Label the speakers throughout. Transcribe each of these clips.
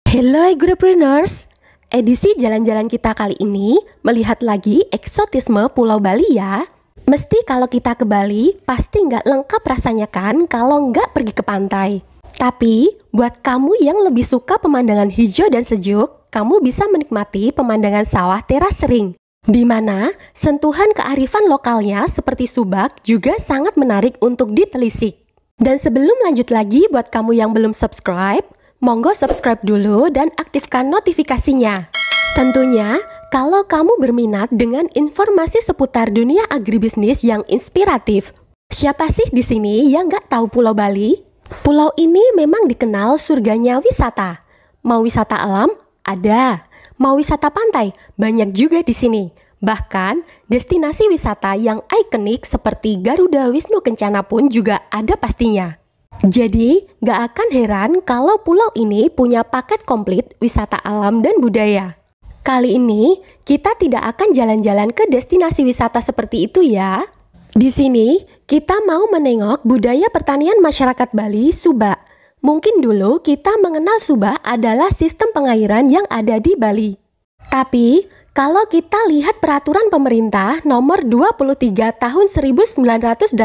Speaker 1: Hello Agripreneurs, edisi jalan-jalan kita kali ini melihat lagi eksotisme Pulau Bali ya. Mesti kalau kita ke Bali pasti nggak lengkap rasanya kan kalau nggak pergi ke pantai. Tapi buat kamu yang lebih suka pemandangan hijau dan sejuk, kamu bisa menikmati pemandangan sawah teras sering. Di mana sentuhan kearifan lokalnya seperti subak juga sangat menarik untuk ditelisik. Dan sebelum lanjut lagi buat kamu yang belum subscribe, monggo subscribe dulu dan aktifkan notifikasinya. Tentunya, kalau kamu berminat dengan informasi seputar dunia agribisnis yang inspiratif. Siapa sih di sini yang nggak tahu Pulau Bali? Pulau ini memang dikenal surganya wisata. Mau wisata alam? Ada. Mau wisata pantai? Banyak juga di sini. Bahkan, destinasi wisata yang ikonik seperti Garuda Wisnu Kencana pun juga ada pastinya. Jadi, gak akan heran kalau pulau ini punya paket komplit wisata alam dan budaya. Kali ini, kita tidak akan jalan-jalan ke destinasi wisata seperti itu ya. Di sini, kita mau menengok budaya pertanian masyarakat Bali, Subak. Mungkin dulu kita mengenal Subak adalah sistem pengairan yang ada di Bali. Tapi, kalau kita lihat peraturan pemerintah nomor 23 tahun 1982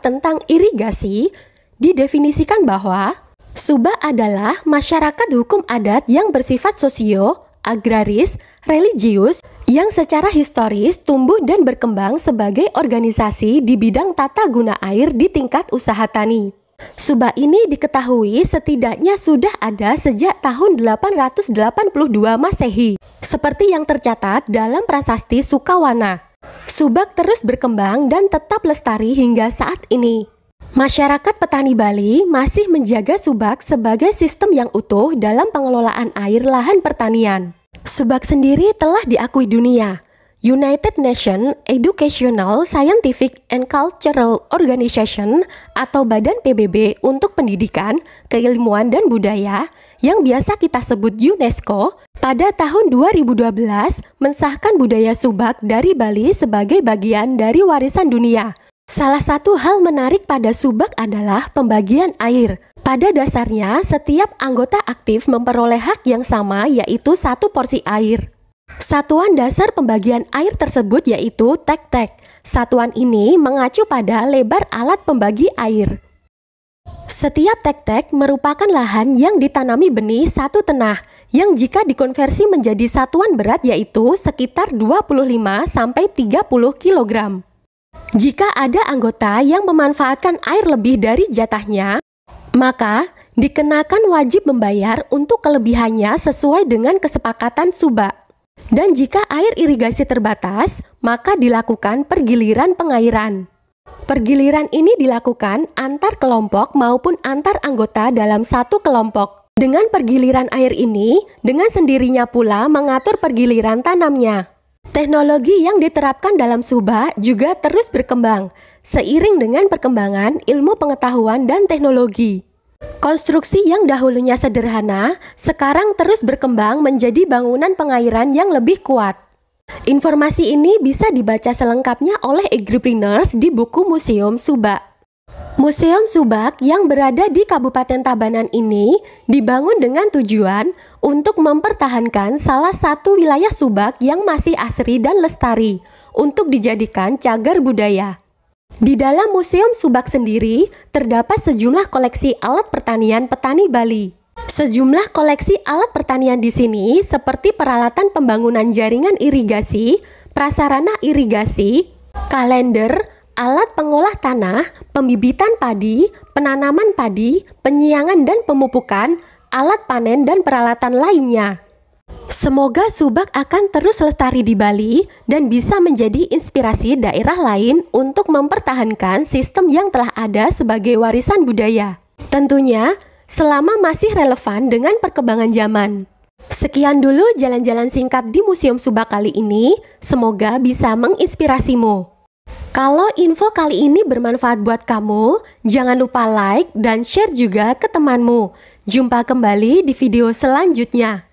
Speaker 1: tentang irigasi, didefinisikan bahwa Subak adalah masyarakat hukum adat yang bersifat sosio, agraris, religius, yang secara historis tumbuh dan berkembang sebagai organisasi di bidang tata guna air di tingkat usaha tani. Subak ini diketahui setidaknya sudah ada sejak tahun 882 Masehi, seperti yang tercatat dalam prasasti Sukawana. Subak terus berkembang dan tetap lestari hingga saat ini. Masyarakat petani Bali masih menjaga Subak sebagai sistem yang utuh dalam pengelolaan air lahan pertanian. Subak sendiri telah diakui dunia. United Nations Educational, Scientific and Cultural Organization atau Badan PBB untuk Pendidikan, Keilmuan dan Budaya yang biasa kita sebut UNESCO pada tahun 2012 mensahkan budaya Subak dari Bali sebagai bagian dari warisan dunia. Salah satu hal menarik pada Subak adalah pembagian air. Pada dasarnya, setiap anggota aktif memperoleh hak yang sama, yaitu satu porsi air. Satuan dasar pembagian air tersebut yaitu tek-tek. Satuan ini mengacu pada lebar alat pembagi air. Setiap tek-tek merupakan lahan yang ditanami benih satu tenah, yang jika dikonversi menjadi satuan berat yaitu sekitar 25-30 kg. Jika ada anggota yang memanfaatkan air lebih dari jatahnya, maka dikenakan wajib membayar untuk kelebihannya sesuai dengan kesepakatan Subak. Dan jika air irigasi terbatas, maka dilakukan pergiliran pengairan. Pergiliran ini dilakukan antar kelompok maupun antar anggota dalam satu kelompok. Dengan pergiliran air ini, dengan sendirinya pula mengatur pergiliran tanamnya. Teknologi yang diterapkan dalam Subak juga terus berkembang, seiring dengan perkembangan ilmu pengetahuan dan teknologi. Konstruksi yang dahulunya sederhana, sekarang terus berkembang menjadi bangunan pengairan yang lebih kuat. Informasi ini bisa dibaca selengkapnya oleh Agripreneurs di buku Museum Subak. Museum Subak yang berada di Kabupaten Tabanan ini dibangun dengan tujuan untuk mempertahankan salah satu wilayah Subak yang masih asri dan lestari untuk dijadikan cagar budaya. Di dalam Museum Subak sendiri terdapat sejumlah koleksi alat pertanian petani Bali. Sejumlah koleksi alat pertanian di sini seperti peralatan pembangunan jaringan irigasi, prasarana irigasi, kalender, alat pengolah tanah, pembibitan padi, penanaman padi, penyiangan dan pemupukan, alat panen dan peralatan lainnya. Semoga Subak akan terus lestari di Bali dan bisa menjadi inspirasi daerah lain untuk mempertahankan sistem yang telah ada sebagai warisan budaya. Tentunya, selama masih relevan dengan perkembangan zaman. Sekian dulu jalan-jalan singkat di Museum Subak kali ini, semoga bisa menginspirasimu. Kalau info kali ini bermanfaat buat kamu, jangan lupa like dan share juga ke temanmu. Jumpa kembali di video selanjutnya.